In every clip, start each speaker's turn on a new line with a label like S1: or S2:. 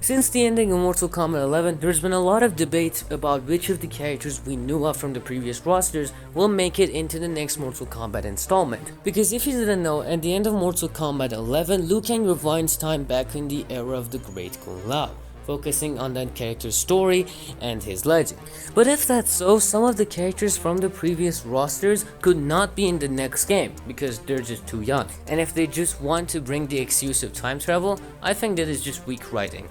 S1: Since the ending of Mortal Kombat 11, there's been a lot of debate about which of the characters we knew of from the previous rosters will make it into the next Mortal Kombat installment. Because if you didn't know, at the end of Mortal Kombat 11, Liu Kang rewinds time back in the era of the Great Kung Lao, focusing on that character's story and his legend. But if that's so, some of the characters from the previous rosters could not be in the next game because they're just too young. And if they just want to bring the excuse of time travel, I think that is just weak writing.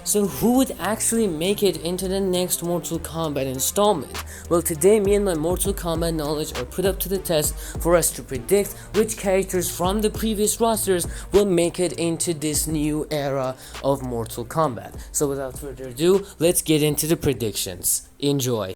S1: So who would actually make it into the next Mortal Kombat installment? Well, today me and my Mortal Kombat knowledge are put up to the test for us to predict which characters from the previous rosters will make it into this new era of Mortal Kombat. So without further ado, let's get into the predictions. Enjoy!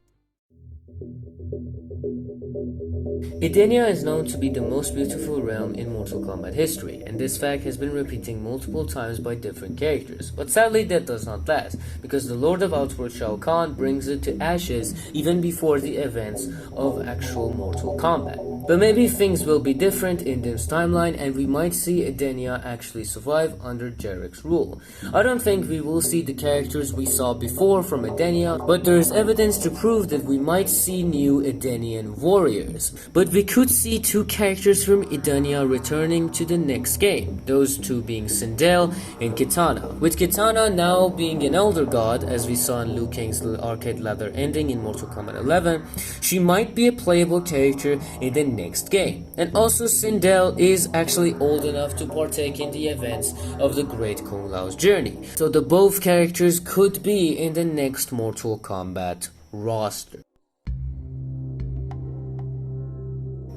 S1: Edenia is known to be the most beautiful realm in Mortal Kombat history, and this fact has been repeating multiple times by different characters. But sadly that does not last, because the Lord of Outworld Shao Kahn brings it to ashes even before the events of actual Mortal Kombat. But maybe things will be different in this timeline and we might see Edenia actually survive under Jarek's rule. I don't think we will see the characters we saw before from Edenia, but there is evidence to prove that we might see new Edenian warriors. But we could see two characters from Edenia returning to the next game, those two being Sindel and Kitana. With Kitana now being an elder god, as we saw in Liu Kang's arcade ladder ending in Mortal Kombat 11, she might be a playable character in the next game. And also Sindel is actually old enough to partake in the events of the Great Kung Lao's journey. So the both characters could be in the next Mortal Kombat roster.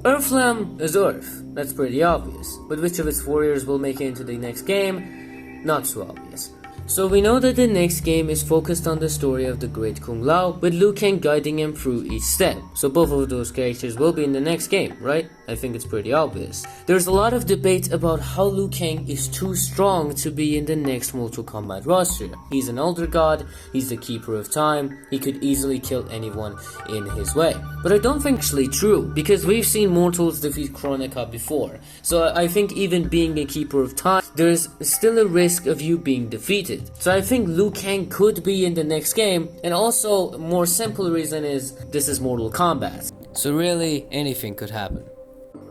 S1: Earthland is Earth, that's pretty obvious, but which of its warriors will make it into the next game? Not so obvious. So we know that the next game is focused on the story of the Great Kung Lao, with Liu Kang guiding him through each step. So both of those characters will be in the next game, right? I think it's pretty obvious. There's a lot of debate about how Liu Kang is too strong to be in the next Mortal Kombat roster. He's an elder god, he's the keeper of time, he could easily kill anyone in his way. But I don't think it's actually true, because we've seen mortals defeat Kronika before. So I think even being a keeper of time, there's still a risk of you being defeated. So I think Liu Kang could be in the next game, and also a more simple reason is this is Mortal Kombat. So really anything could happen.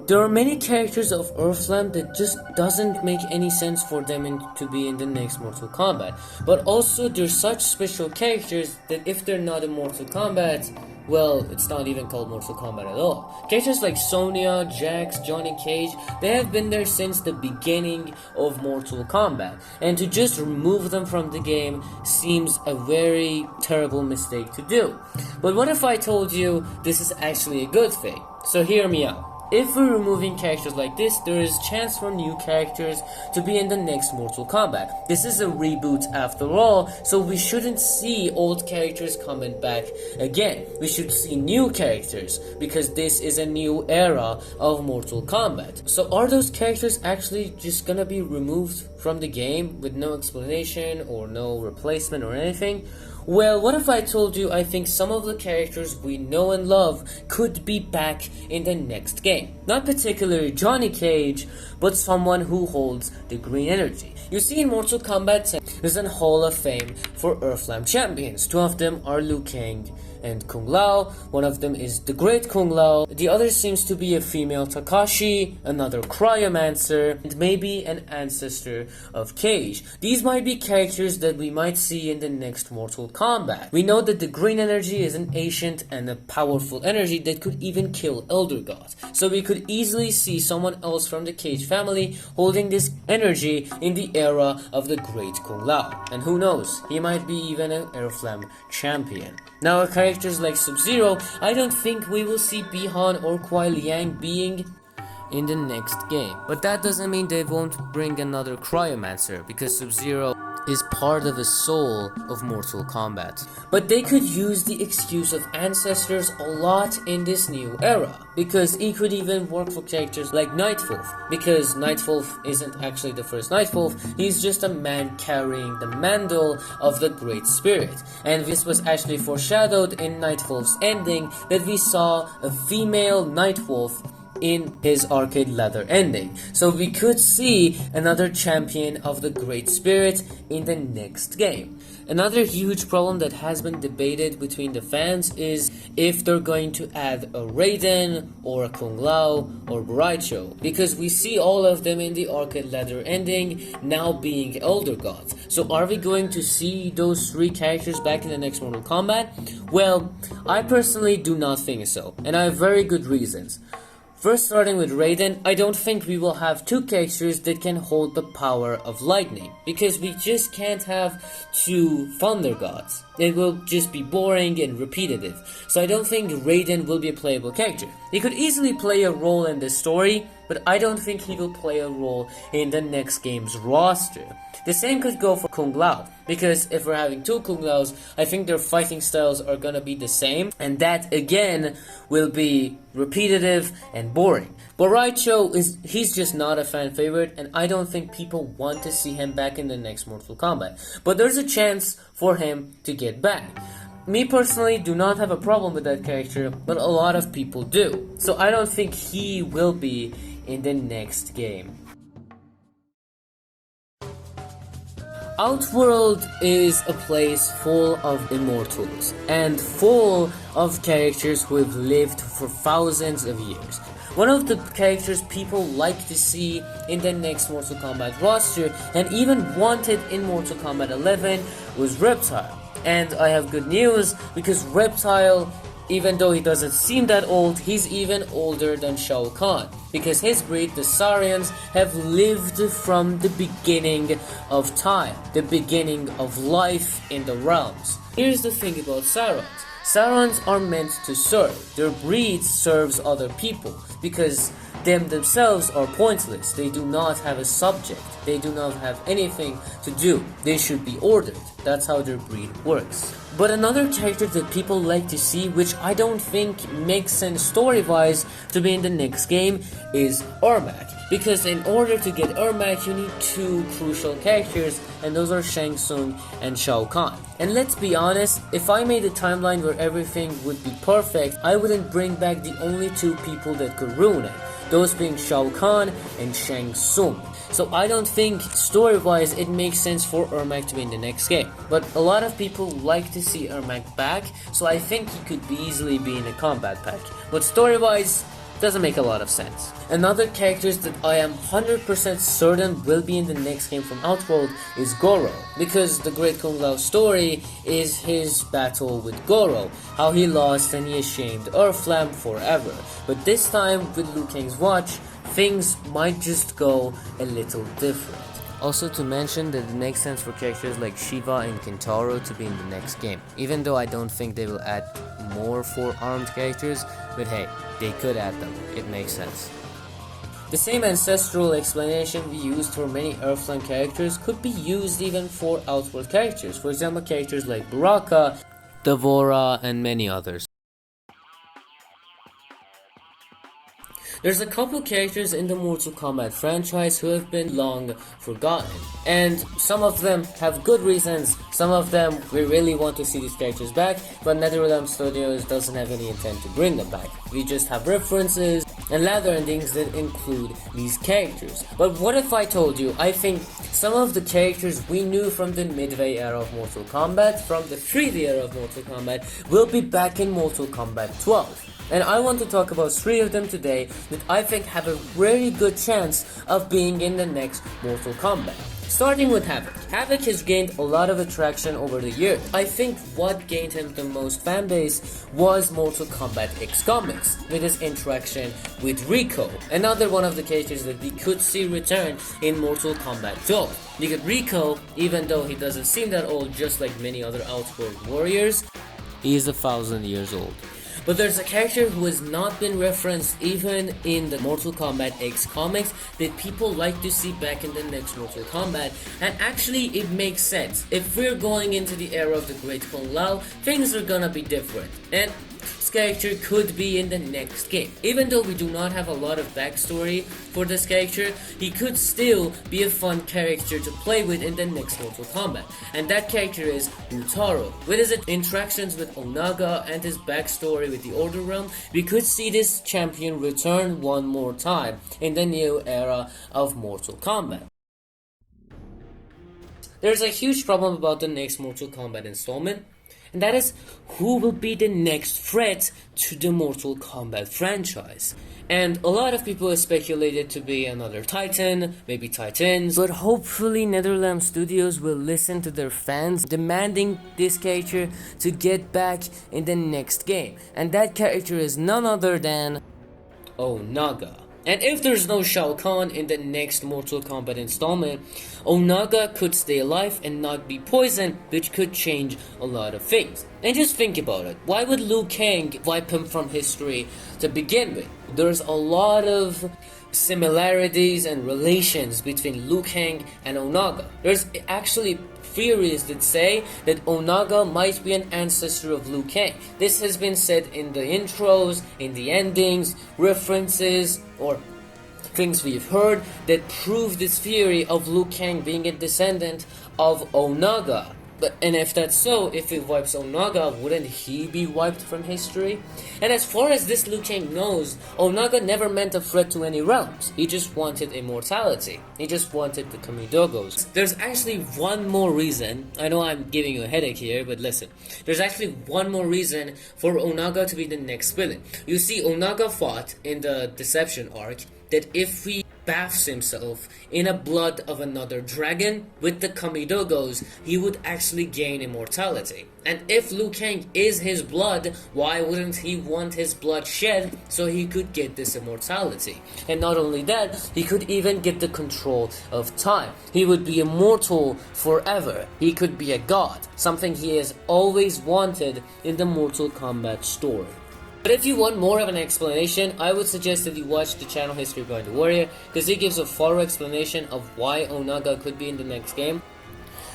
S1: There are many characters of Earthland that just doesn't make any sense for them to be in the next Mortal Kombat. But also they're such special characters that if they're not in Mortal Kombat, well, it's not even called Mortal Kombat at all. Characters like Sonya, Jax, Johnny Cage, they have been there since the beginning of Mortal Kombat. And to just remove them from the game seems a very terrible mistake to do. But what if I told you this is actually a good thing? So hear me out. If we're removing characters like this, there is chance for new characters to be in the next Mortal Kombat. This is a reboot after all, so we shouldn't see old characters coming back again. We should see new characters, because this is a new era of Mortal Kombat. So are those characters actually just gonna be removed from the game with no explanation or no replacement or anything? Well, what if I told you I think some of the characters we know and love could be back in the next game? Not particularly Johnny Cage, but someone who holds the green energy. You see, in Mortal Kombat 10, there's a Hall of Fame for Earthland champions. Two of them are Liu Kang and Kung Lao. One of them is the Great Kung Lao. The other seems to be a female Takashi, another Cryomancer, and maybe an ancestor of Cage. These might be characters that we might see in the next Mortal Kombat. We know that the green energy is an ancient and a powerful energy that could even kill elder gods. So we could easily see someone else from the Cage family holding this energy in the era of the Great Kung Lao. And who knows, he might be even an Earthland champion. Now, characters like Sub-Zero, I don't think we will see Bi-Han or Kuai Liang being in the next game. But that doesn't mean they won't bring another Cryomancer, because Sub-Zero is part of the soul of Mortal Kombat. But they could use the excuse of ancestors a lot in this new era, because it could even work for characters like Nightwolf, because Nightwolf isn't actually the first Nightwolf, he's just a man carrying the mantle of the Great Spirit. And this was actually foreshadowed in Nightwolf's ending, that we saw a female Nightwolf in his arcade leather ending. So we could see another champion of the Great Spirit in the next game. Another huge problem that has been debated between the fans is if they're going to add a Raiden or a Kung Lao or Baraicho, because we see all of them in the arcade leather ending now being elder gods. So are we going to see those three characters back in the next Mortal Kombat? Well, I personally do not think so, and I have very good reasons. First, starting with Raiden, I don't think we will have two characters that can hold the power of lightning, because we just can't have two thunder gods. It will just be boring and repetitive. So I don't think Raiden will be a playable character. He could easily play a role in the story, but I don't think he will play a role in the next game's roster. The same could go for Kung Lao, because if we're having two Kung Laos, I think their fighting styles are gonna be the same, and that again will be repetitive and boring. Baraicho he's just not a fan favorite, and I don't think people want to see him back in the next Mortal Kombat. But there's a chance for him to get back. Me personally do not have a problem with that character, but a lot of people do. So I don't think he will be in the next game. Outworld is a place full of immortals and full of characters who have lived for thousands of years. One of the characters people like to see in the next Mortal Kombat roster and even wanted in Mortal Kombat 11 was Reptile. And I have good news, because Reptile, even though he doesn't seem that old, he's even older than Shao Kahn, because his breed, the Saurians, have lived from the beginning of time, the beginning of life in the realms. Here's the thing about Saurians. Saurians are meant to serve. Their breed serves other people, because them themselves are pointless. They do not have a subject. They do not have anything to do. They should be ordered. That's how their breed works. But another character that people like to see, which I don't think makes sense story-wise to be in the next game, is Ermac. Because in order to get Ermac, you need two crucial characters, and those are Shang Tsung and Shao Kahn. And let's be honest, if I made a timeline where everything would be perfect, I wouldn't bring back the only two people that could ruin it, those being Shao Kahn and Shang Tsung. So I don't think story-wise it makes sense for Ermac to be in the next game. But a lot of people like to see Ermac back, so I think he could easily be in a combat pack. But story-wise, doesn't make a lot of sense. Another character that I am 100% certain will be in the next game from Outworld is Goro, because the Great Kung Lao story is his battle with Goro, how he lost and he shamed Earthland forever. But this time with Liu Kang's watch, things might just go a little different. Also to mention that it makes sense for characters like Shiva and Kintaro to be in the next game, even though I don't think they will add more 4-armed characters, but hey, they could add them, it makes sense. The same ancestral explanation we used for many Earthland characters could be used even for Outworld characters, for example characters like Baraka, Devora, and many others. There's a couple characters in the Mortal Kombat franchise who have been long forgotten, and some of them have good reasons, some of them we really want to see these characters back, but NetherRealm Studios doesn't have any intent to bring them back. We just have references and lather endings that include these characters. But what if I told you, I think some of the characters we knew from the Midway era of Mortal Kombat, from the 3D era of Mortal Kombat, will be back in Mortal Kombat 12. And I want to talk about 3 of them today that I think have a very good chance of being in the next Mortal Kombat. Starting with Havoc. Havoc has gained a lot of attraction over the years. I think what gained him the most fanbase was Mortal Kombat X Comics, with his interaction with Rico, another one of the characters that we could see return in Mortal Kombat 12. Because Rico, even though he doesn't seem that old just like many other Outworld warriors, he is 1,000 years old. But there's a character who has not been referenced even in the Mortal Kombat X comics that people like to see back in the next Mortal Kombat, and actually it makes sense. If we're going into the era of the Great Kung Lao, things are gonna be different. And this character could be in the next game. Even though we do not have a lot of backstory for this character, he could still be a fun character to play with in the next Mortal Kombat. And that character is Utaro. With his interactions with Onaga and his backstory with the Order Realm, we could see this champion return one more time in the new era of Mortal Kombat. There's a huge problem about the next Mortal Kombat installment, and that is who will be the next threat to the Mortal Kombat franchise. And a lot of people have speculated to be another Titan, maybe Titans, but hopefully NetherRealm Studios will listen to their fans demanding this character to get back in the next game. And that character is none other than Onaga. And if there's no Shao Kahn in the next Mortal Kombat installment, Onaga could stay alive and not be poisoned, which could change a lot of things. And just think about it. Why would Liu Kang wipe him from history to begin with? There's a lot of similarities and relations between Liu Kang and Onaga. There's actually theories that say that Onaga might be an ancestor of Liu Kang. This has been said in the intros, in the endings, references, or things we've heard that prove this theory of Liu Kang being a descendant of Onaga. And if that's so, if he wipes Onaga, wouldn't he be wiped from history? And as far as this Liu Kang knows, Onaga never meant a threat to any realms. He just wanted immortality. He just wanted the Kamidogos. There's actually one more reason. I know I'm giving you a headache here, but listen. There's actually one more reason for Onaga to be the next villain. You see, Onaga fought in the Deception arc that if he baths himself in the blood of another dragon with the Kamidogos, he would actually gain immortality. And if Liu Kang is his blood, why wouldn't he want his blood shed so he could get this immortality? And not only that, he could even get the control of time. He would be immortal forever. He could be a god, something he has always wanted in the Mortal Kombat story. But if you want more of an explanation, I would suggest that you watch the channel History Behind the Warrior, because he gives a thorough explanation of why Onaga could be in the next game.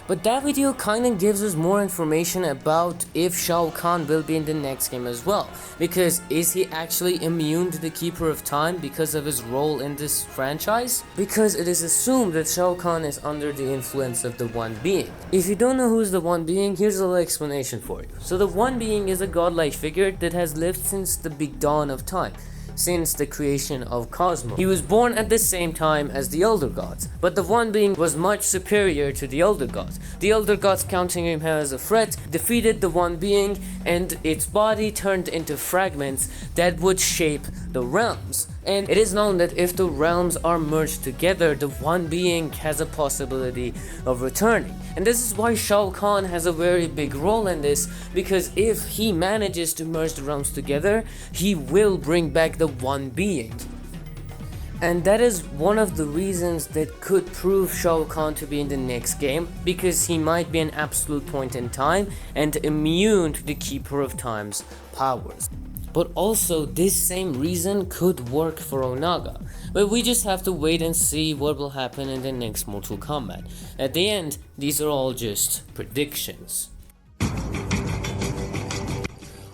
S1: But that video kinda gives us more information about if Shao Kahn will be in the next game as well. Because is he actually immune to the Keeper of Time because of his role in this franchise? Because it is assumed that Shao Kahn is under the influence of the One Being. If you don't know who's the One Being, here's a little explanation for you. So the One Being is a godlike figure that has lived since the big dawn of time. Since the creation of Cosmos. He was born at the same time as the Elder Gods, but the One Being was much superior to the Elder Gods. The Elder Gods, counting him as a threat, defeated the One Being, and its body turned into fragments that would shape the realms. And it is known that if the realms are merged together, the One Being has a possibility of returning. And this is why Shao Kahn has a very big role in this, because if he manages to merge the realms together, he will bring back the One Being. And that is one of the reasons that could prove Shao Kahn to be in the next game, because he might be an absolute point in time and immune to the Keeper of Time's powers. But also, this same reason could work for Onaga. But we just have to wait and see what will happen in the next Mortal Kombat. At the end, these are all just predictions.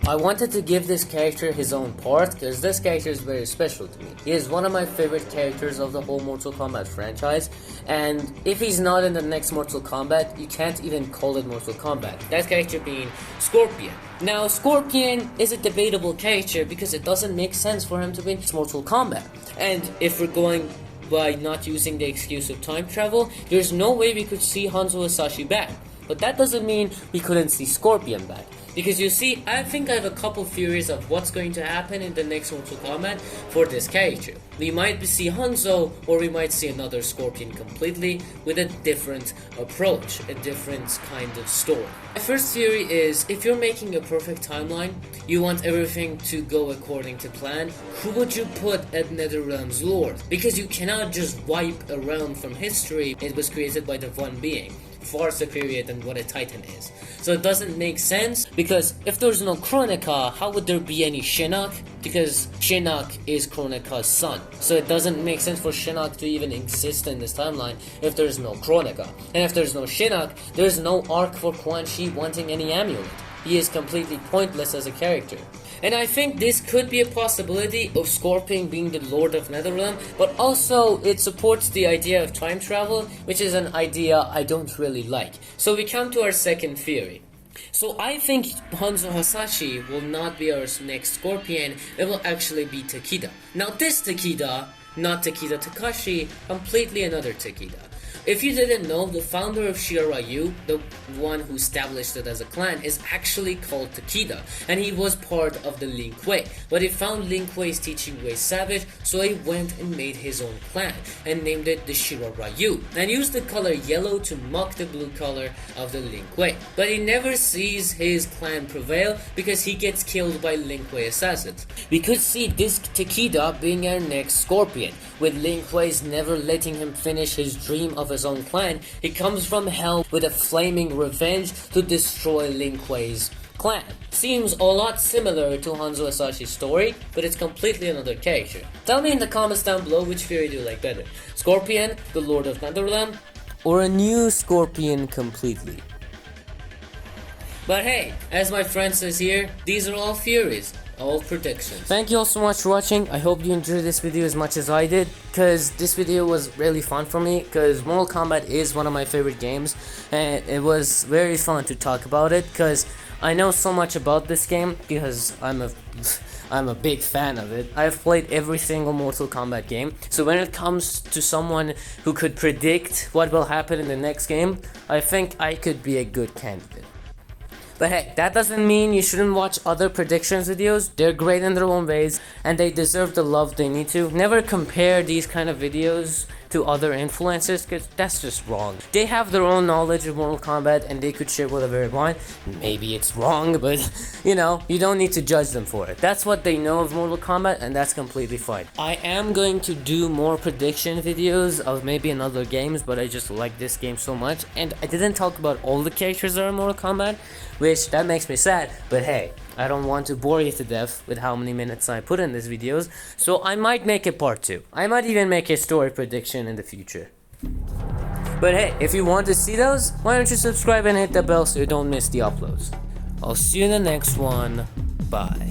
S1: I wanted to give this character his own part because this character is very special to me. He is one of my favorite characters of the whole Mortal Kombat franchise, and if he's not in the next Mortal Kombat, you can't even call it Mortal Kombat. That character being Scorpion. Now, Scorpion is a debatable character because it doesn't make sense for him to be in Mortal Kombat. And if we're going by not using the excuse of time travel, there's no way we could see Hanzo Hasashi back. But that doesn't mean we couldn't see Scorpion back. Because you see, I think I have a couple theories of what's going to happen in the next Mortal Kombat for this character. We might see Hanzo, or we might see another Scorpion completely with a different approach, a different kind of story. My first theory is, if you're making a perfect timeline, you want everything to go according to plan, who would you put at NetherRealm's Lord? Because you cannot just wipe a realm from history. It was created by the One Being, far superior than what a Titan is. So it doesn't make sense, because if there's no Kronika, how would there be any Shinnok? Because Shinnok is Kronika's son. So it doesn't make sense for Shinnok to even exist in this timeline if there's no Kronika. And if there's no Shinnok, there's no arc for Quan Chi wanting any amulet. he is completely pointless as a character. And I think this could be a possibility of Scorpion being the Lord of Netherrealm, but also it supports the idea of time travel, which is an idea I don't really like. So we come to our second theory. So I think Hanzo Hasashi will not be our next Scorpion, it will actually be Takeda. Now this Takeda, not Takeda Takashi, completely another Takeda. If you didn't know, the founder of Shiraryu, the one who established it as a clan, is actually called Takeda, and he was part of the Lin Kuei. But he found Lin Kuei's teaching way savage, so he went and made his own clan, and named it the Shiraryu, and used the color yellow to mock the blue color of the Lin Kuei. But he never sees his clan prevail, because he gets killed by Lin Kuei assassins. We could see this Takeda being our next Scorpion, with Lin Kuei's never letting him finish his dream of his own clan. He comes from hell with a flaming revenge to destroy Lin Kuei's clan. Seems a lot similar to Hanzo Hasashi's story, but it's completely another character. Tell me in the comments down below which theory do you like better. Scorpion, the Lord of Netherrealm, or a new Scorpion completely. But hey, as my friend says here, these are all theories. All predictions. Thank you all so much for watching. I hope you enjoyed this video as much as I did, because this video was really fun for me, because Mortal Kombat is one of my favorite games, and it was very fun to talk about it, because I know so much about this game, because I'm a big fan of it. I've played every single Mortal Kombat game, so when it comes to someone who could predict what will happen in the next game, I think I could be a good candidate. But hey, that doesn't mean you shouldn't watch other predictions videos. They're great in their own ways, and they deserve the love they need to. Never compare these kind of videos to other influencers, because that's just wrong. They have their own knowledge of Mortal Kombat, and they could share whatever they want. Maybe it's wrong, but you know, you don't need to judge them for it. That's what they know of Mortal Kombat, and that's completely fine. I am going to do more prediction videos of maybe in other games, but I just like this game so much, and I didn't talk about all the characters that are in Mortal Kombat, which that makes me sad, but hey, I don't want to bore you to death with how many minutes I put in these videos, so I might make a part 2. I might even make a story prediction in the future. But hey, if you want to see those, why don't you subscribe and hit the bell so you don't miss the uploads. I'll see you in the next one. Bye.